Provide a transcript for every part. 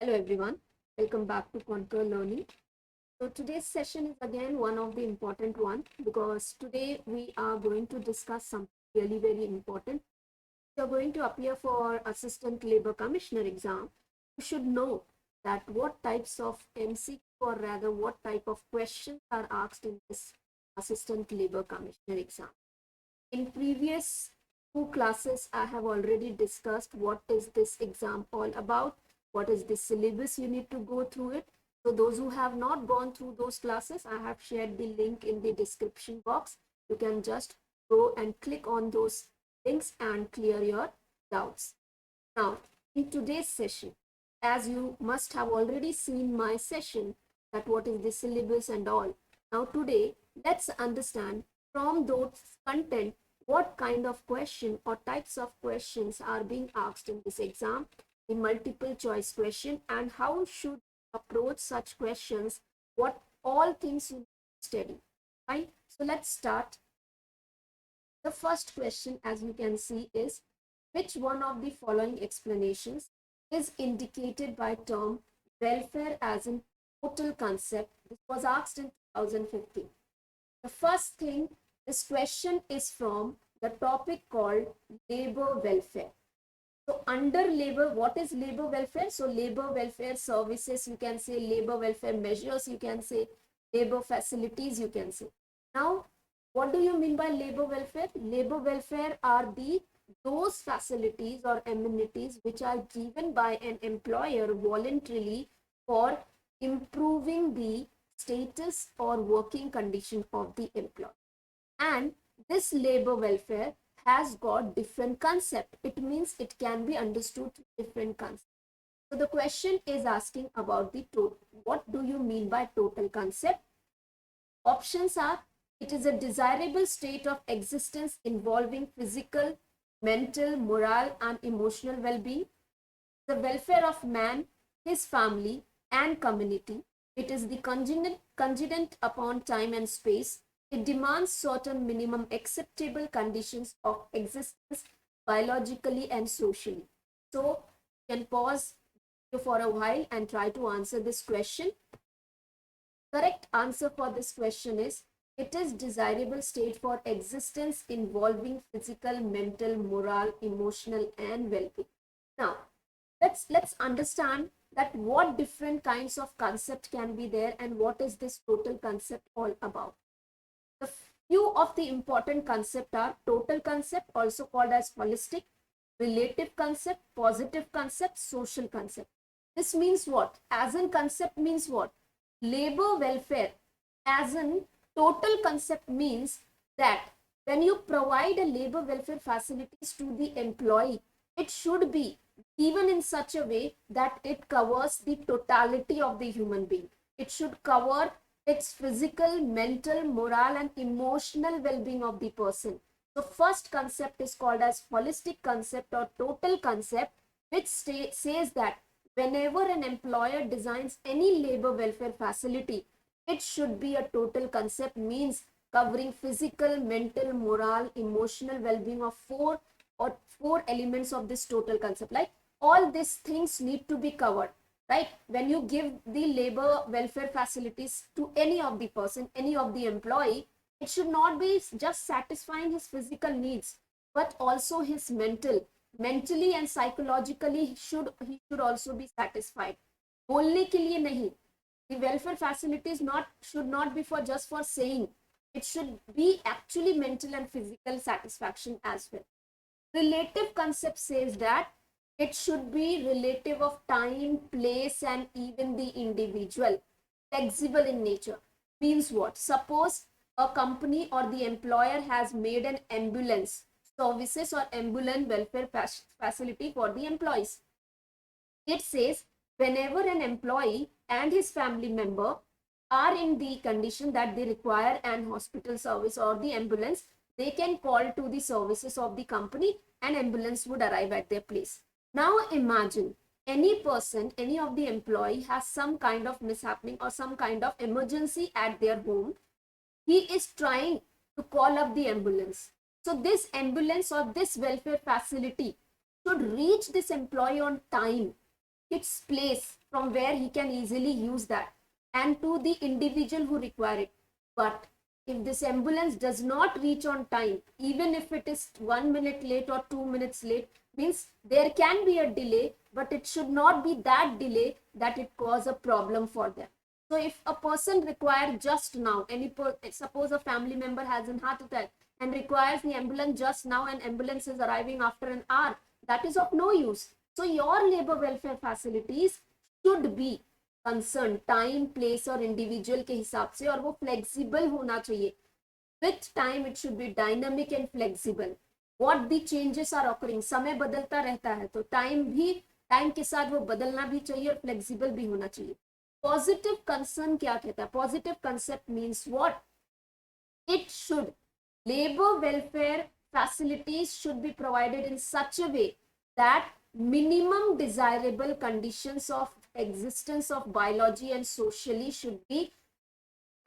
Hello everyone, welcome back to Conquer Learning. So today's session is again one of the important one because today we are going to discuss something really very important. You're going to appear for Assistant Labor Commissioner exam. You should know that what types of MCQ or rather what type of questions are asked in this Assistant Labor Commissioner exam. In previous two classes, I have already discussed what is this exam all about, what is the syllabus you need to go through it. So those who have not gone through those classes, I have shared the link in the description box. You can just go and click on those links and clear your doubts. Now, in today's session, as you must have already seen my session, that what is the syllabus and all. Now today, let's understand from those content what kind of question or types of questions are being asked in this exam, the multiple choice question, and how should approach such questions, what all things you study. Right? So let's start. The first question, as you can see, is which one of the following explanations is indicated by term welfare as in total concept? This was asked in 2015. The first thing, this question is from the topic called labor welfare. So under labor, what is labor welfare? So labor welfare services, you can say labor welfare measures, you can say labor facilities, you can say. Now, what do you mean by labor welfare? Labor welfare are those facilities or amenities which are given by an employer voluntarily for improving the status or working condition of the employee. And this labor welfare has got different concept. It means it can be understood different concept. So the question is asking about the total. What do you mean by total concept? Options are, it is a desirable state of existence involving physical, mental, moral, and emotional well-being, the welfare of man, his family, and community. It is the contingent upon time and space. It demands certain minimum acceptable conditions of existence biologically and socially. So, you can pause for a while and try to answer this question. Correct answer for this question is, it is desirable state for existence involving physical, mental, moral, emotional, and well-being. Now, let's understand that what different kinds of concept can be there and what is this total concept all about. The few of the important concept are total concept, also called as holistic, relative concept, positive concept, social concept. This means what? As in concept means what? Labor welfare as in total concept means that when you provide a labor welfare facilities to the employee, it should be given in such a way that it covers the totality of the human being. It should cover its physical, mental, moral, and emotional well-being of the person. So first concept is called as holistic concept or total concept, which says that whenever an employer designs any labor welfare facility, it should be a total concept, means covering physical, mental, moral, emotional well-being of four elements of this total concept. Like all these things need to be covered, right? When you give the labor welfare facilities to any of the person, any of the employee, it should not be just satisfying his physical needs, but also his mentally and psychologically he should also be satisfied. Only के लिए नहीं. The welfare facilities should not be for just for saying. It should be actually mental and physical satisfaction as well. Relative concept says that it should be relative of time, place, and even the individual. Flexible in nature. Means what? Suppose a company or the employer has made an ambulance services or ambulance welfare facility for the employees. It says whenever an employee and his family member are in the condition that they require an hospital service or the ambulance, they can call to the services of the company and ambulance would arrive at their place. Now imagine any person, any of the employee has some kind of mishappening or some kind of emergency at their home. He is trying to call up the ambulance. So this ambulance or this welfare facility should reach this employee on time. its place from where he can easily use that, and to the individual who require it. But if this ambulance does not reach on time, even if it is 1 minute late or 2 minutes late, means there can be a delay, but it should not be that delay that it cause a problem for them. So if a person requires just now, suppose a family member has a heart attack and requires the ambulance just now, and ambulance is arriving after an hour, that is of no use. So your labor welfare facilities should be concern time place और individual के हिसाब से, और वो flexible होना चाहिए. With time it should be dynamic and flexible. What the changes are occurring, समय बदलता रहता है तो टाइम के साथ वो बदलना भी चाहिए और फ्लेक्सिबल भी होना चाहिए. पॉजिटिव कंसर्न क्या कहता है? Positive concept means what? It should, labor welfare facilities should be provided in such a way that minimum desirable conditions of existence of biology and socially should be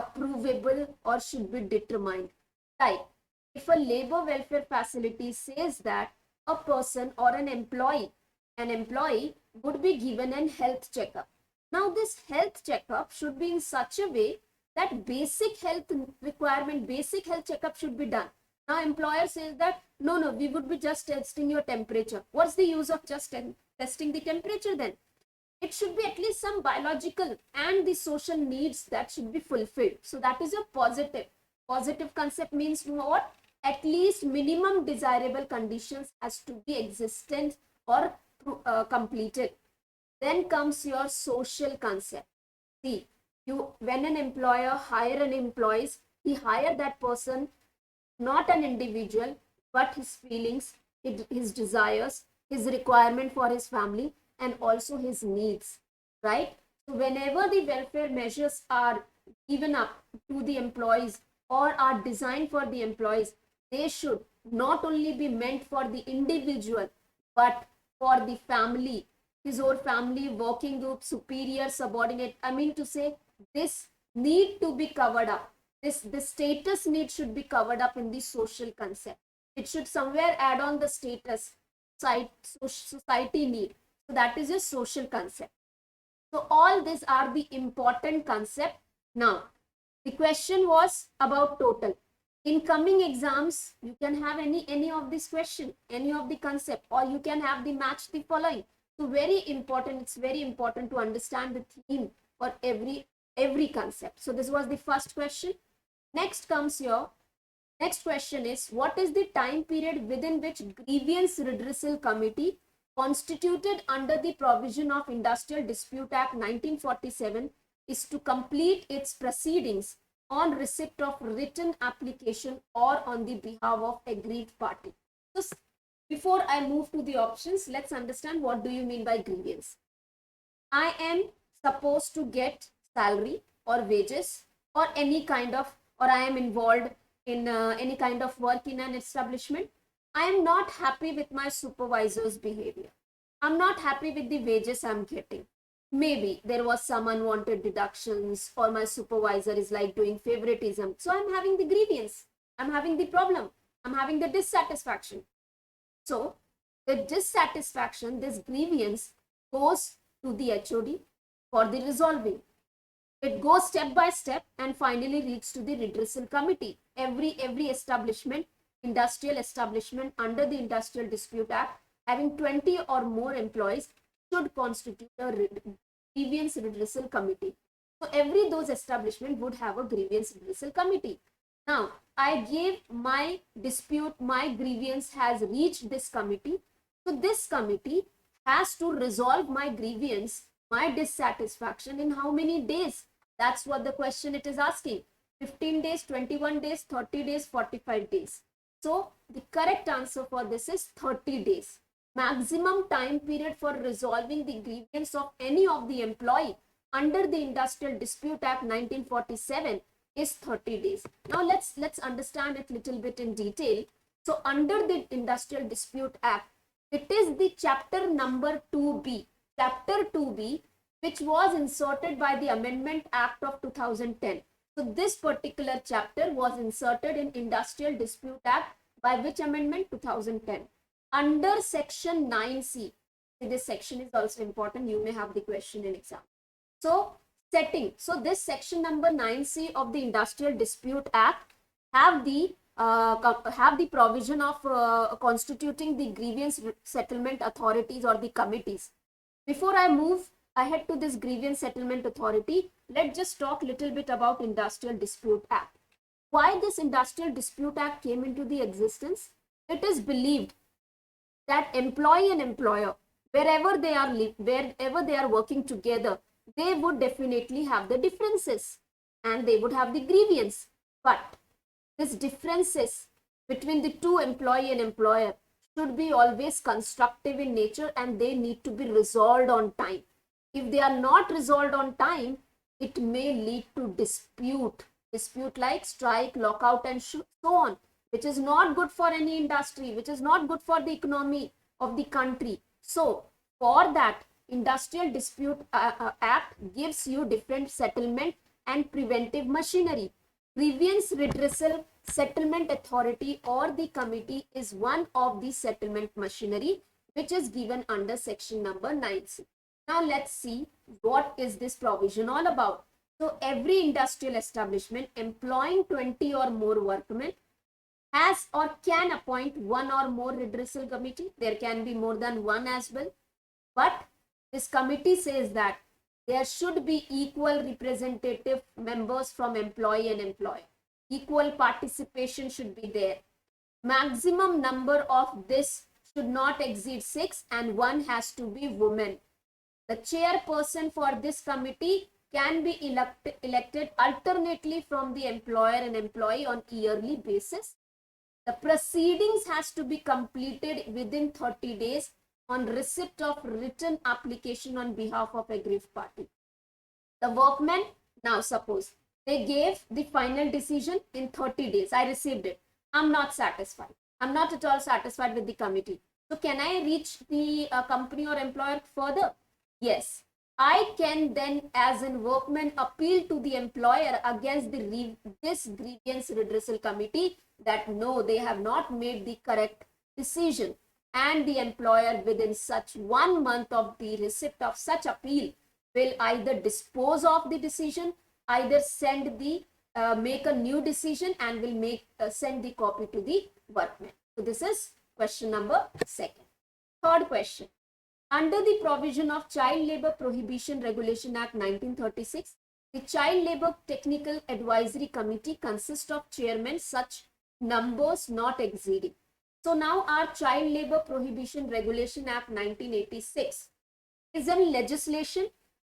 approvable or should be determined. Like if a labor welfare facility says that a person or an employee would be given an health checkup. Now this health checkup should be in such a way that basic health requirement, basic health checkup should be done. Now employer says that no, we would be just testing your temperature. What's the use of just testing the temperature then? It should be at least some biological and the social needs that should be fulfilled. So that is your positive. Positive concept means what? At least minimum desirable conditions has to be existent or completed. Then comes your social concept. See, when an employer hire an employee, he hire that person, not an individual, but his feelings, his desires, his requirement for his family, and also his needs, right? So whenever the welfare measures are given up to the employees or are designed for the employees, they should not only be meant for the individual, but for the family, his own family, working group, superior, subordinate. I mean to say, this need to be covered up. The status need should be covered up in the social concept. It should somewhere add on the status, society need. So that is a social concept. So all these are the important concept. Now, the question was about total. In coming exams, you can have any of this question, any of the concept, or you can have the match the following. So very important, it's very important to understand the theme for every concept. So this was the first question. Next comes your next question is, what is the time period within which Grievance Redressal Committee constituted under the provision of Industrial Dispute Act 1947 is to complete its proceedings on receipt of written application or on the behalf of aggrieved party? So before I move to the options, let's understand what do you mean by grievance. I am supposed to get salary or wages or any kind of, or I am involved in any kind of work in an establishment. I am not happy with my supervisor's behavior. I'm not happy with the wages I'm getting. Maybe there was some unwanted deductions, or my supervisor is like doing favoritism. So I'm having the grievance. I'm having the problem. I'm having the dissatisfaction. So the dissatisfaction, this grievance goes to the HOD for the resolving. It goes step by step and finally reaches to the redressal committee. Every establishment, industrial establishment under the Industrial Dispute Act having 20 or more employees should constitute a grievance redressal committee. So every those establishment would have a grievance redressal committee. Now I gave my dispute, my grievance has reached this committee. So this committee has to resolve my grievance, my dissatisfaction in how many days? That's what the question it is asking. 15 days, 21 days, 30 days, 45 days. So the correct answer for this is 30 days. Maximum time period for resolving the grievance of any of the employee under the Industrial Dispute Act 1947 is 30 days. Now let's understand it little bit in detail. So under the Industrial Dispute Act, it is the chapter number 2B. Chapter 2B, which was inserted by the Amendment Act of 2010. So this particular chapter was inserted in Industrial Dispute Act by which amendment? 2010. Under section 9C, This section is also important. You may have the question in exam. So setting. So this section number 9C of the Industrial Dispute Act have the provision of constituting the grievance settlement authorities or the committees. Before I move ahead to this grievance settlement authority, let's just talk a little bit about Industrial Dispute Act. Why this Industrial Dispute Act came into the existence? It is believed that employee and employer, wherever they are working together, they would definitely have the differences and they would have the grievance. But these differences between the two, employee and employer, should be always constructive in nature and they need to be resolved on time. If they are not resolved on time, it may lead to dispute like strike, lockout, and so on, which is not good for any industry, which is not good for the economy of the country. So for that, Industrial Dispute Act gives you different settlement and preventive machinery. Grievance Redressal Settlement Authority or the committee is one of the settlement machinery which is given under section number 9C. Now let's see what is this provision all about. So every industrial establishment employing 20 or more workmen has or can appoint one or more redressal committee. There can be more than one as well. But this committee says that there should be equal representative members from employee and employer. Equal participation should be there. Maximum number of this should not exceed 6 and one has to be woman. The chairperson for this committee can be elected alternately from the employer and employee on yearly basis. The proceedings has to be completed within 30 days on receipt of written application on behalf of aggrieved party. The workmen, now suppose they gave the final decision in 30 days. I received it. I'm not satisfied. I'm not at all satisfied with the committee. So can I reach the company or employer further? Yes. I can then as a workman appeal to the employer against this grievance redressal committee that no, they have not made the correct decision, and the employer within such 1 month of the receipt of such appeal will either dispose of the decision, either send the make a new decision and will send the copy to the workman. So this is question number 2. Third question. Under the provision of Child Labour Prohibition Regulation Act 1936, the Child Labour Technical Advisory Committee consists of chairmen, such numbers not exceeding. So now our Child Labour Prohibition Regulation Act 1986 is a legislation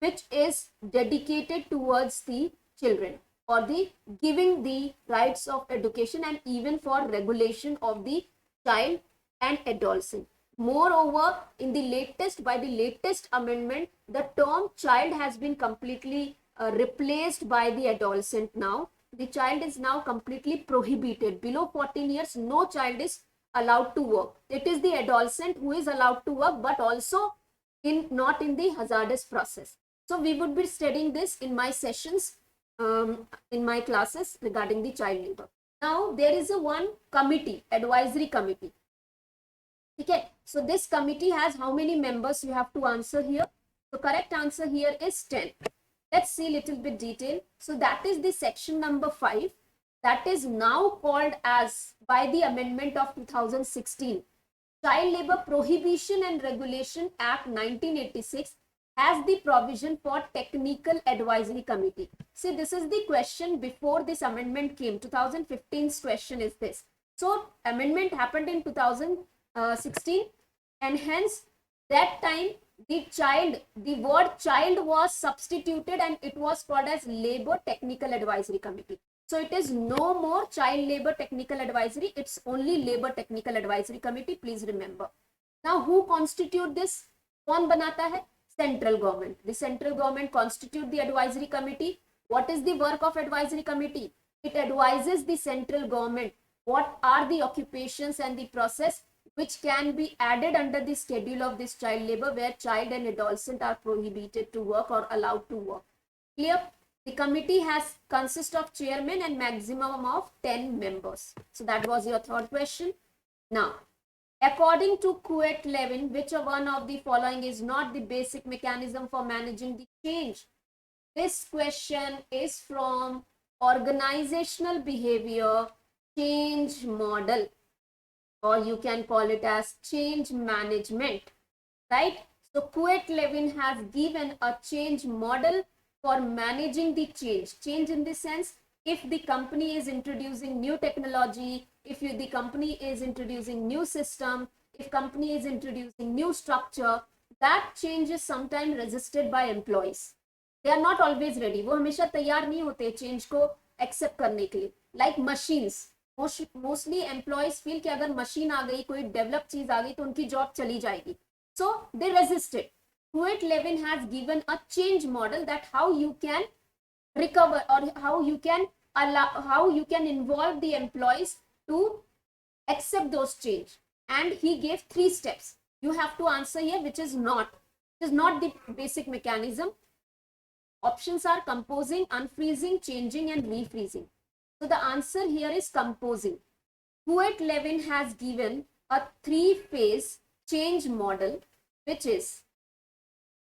which is dedicated towards the children or the giving the rights of education and even for regulation of the child and adolescent. Moreover, by the latest amendment, the term child has been completely replaced by the adolescent now. The child is now completely prohibited. Below 14 years, no child is allowed to work. It is the adolescent who is allowed to work, but also not in the hazardous process. So we would be studying this in my sessions, in my classes regarding the child labor. Now there is one committee, advisory committee. Okay, so this committee has how many members? You have to answer here. So correct answer here is 10. Let's see little bit detail. So that is the section number 5. That is now called as, by the amendment of 2016, Child Labour Prohibition and Regulation Act 1986 has the provision for Technical Advisory Committee. See, this is the question before this amendment came. 2015's question is this. So amendment happened in 2016 and hence that time the word child was substituted and it was called as Labour Technical Advisory Committee. So it is no more Child Labour Technical Advisory, it's only Labour Technical Advisory Committee, please remember. Now who constitute this? कौन बनाता है? Central government. The central government constitute the advisory committee. What is the work of advisory committee? It advises the central government what are the occupations and the process which can be added under the schedule of this child labor, where child and adolescent are prohibited to work or allowed to work. Clear? The committee consists of chairman and maximum of 10 members. So that was your third question. Now, According to Kuet-Levin, which one of the following is not the basic mechanism for managing the change? This question is from organizational behavior change model, or you can call it as change management, right? So Kuet-Levin has given a change model for managing the change. Change in the sense, if the company is introducing new technology, if the company is introducing new system, if company is introducing new structure, that change is sometimes resisted by employees. They are not always ready. वो हमेशा तैयार नहीं होते change को accept करने के लिए. Like machines, mostly employees feel कि अगर मशीन आ गई, कोई डेवलप चीज आ गई तो उनकी जॉब चली जाएगी. So they resisted. Kuet-Levin has given a change model that how you can recover, or how you can allow, how you can involve the employees to accept those change. And he gave 3 steps. You have to answer here which is not. It is not the basic mechanism. Options are composing, unfreezing, changing, and refreezing. So the answer here is composing. Kuet-Levin has given a 3-phase change model, which is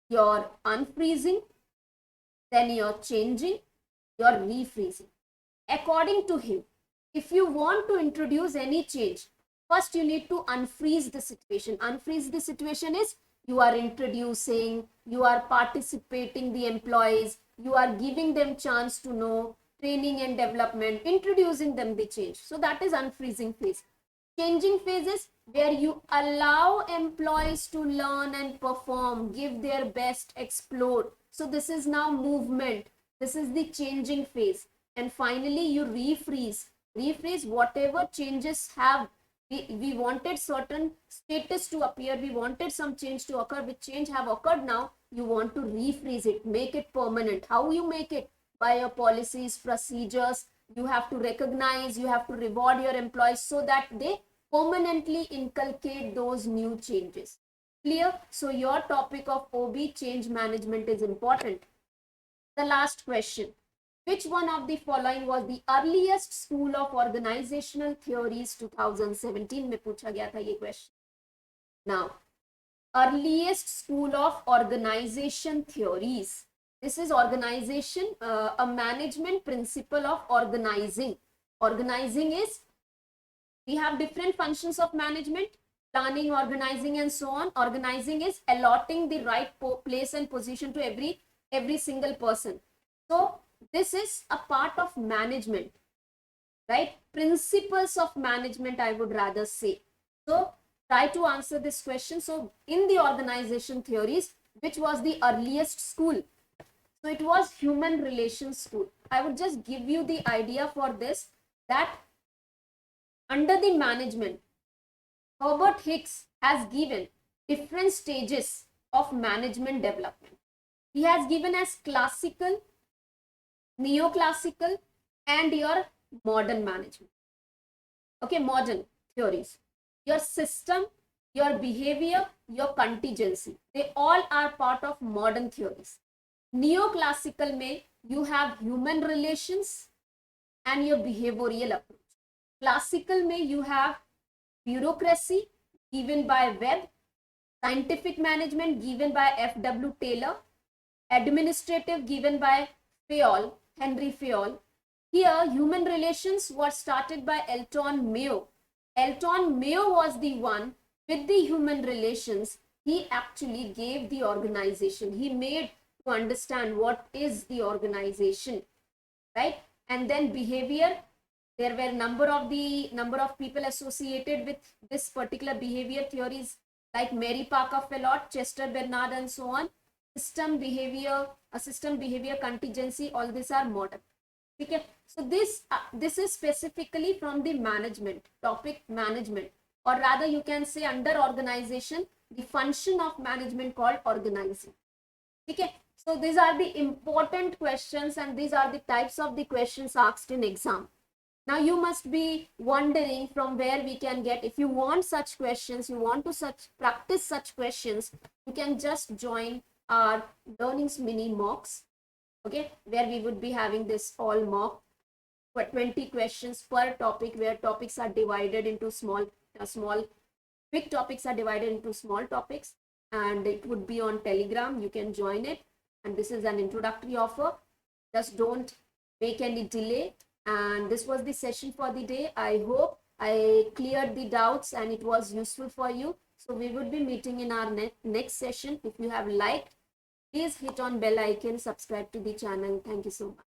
your unfreezing, then your changing, your refreezing. According to him, if you want to introduce any change, first you need to unfreeze the situation. Unfreeze the situation is you are introducing, you are participating the employees, you are giving them chance to know, training and development, introducing them the change. So that is unfreezing phase. Changing phase is where you allow employees to learn and perform, give their best, explore. So this is now movement. This is the changing phase. And finally you refreeze. Refreeze whatever changes have. We wanted certain status to appear, we wanted some change to occur, which change have occurred now, you want to refreeze it, make it permanent. How you make it? By your policies, procedures, you have to recognize, you have to reward your employees so that they permanently inculcate those new changes. Clear? So your topic of OB, change management, is important. The last question. Which one of the following was the earliest school of organizational theories? 2017 में पूछा गया था ये question. Now, earliest school of organization theories. This is organization, a management principle of organizing. Organizing is, we have different functions of management, planning, organizing, and so on. Organizing is allotting the right place and position to every single person. So this is a part of management, right? Principles of management, I would rather say. So try to answer this question. So in the organization theories, which was the earliest school? So it was human relations school. I would just give you the idea for this, that under the management, Herbert Hicks has given different stages of management development. He has given as classical, neoclassical, and your modern management. Okay, modern theories. Your system, your behavior, your contingency, they all are part of modern theories. Neoclassical में you have human relations and your behavioral approach. Classical में you have bureaucracy given by Webb, scientific management given by F.W. Taylor, administrative given by Fayol, Henry Fayol. Here, human relations was started by Elton Mayo. Elton Mayo was the one with the human relations. He actually gave the organization. He made to understand what is the organization, right? And then behavior, there were number of people associated with this particular behavior theories like Mary Parker Fellot, Chester Bernard, and so on. System behavior, a system behavior contingency, all these are modern. Okay, so this is specifically from the management topic, management, or rather you can say under organization, the function of management called organizing. Okay, so these are the important questions and these are the types of the questions asked in exam. Now you must be wondering from where we can get. If you want such questions, you want to practice such questions, you can just join our learnings mini mocks, okay, where we would be having this all mock for 20 questions per topic, where topics are divided into small big topics are divided into small topics, and it would be on Telegram. You can join it, and this is an introductory offer. Just don't make any delay. And this was the session for the day. I hope I cleared the doubts and it was useful for you. So we would be meeting in our next session. If you have liked, please hit on bell icon, subscribe to the channel. Thank you so much.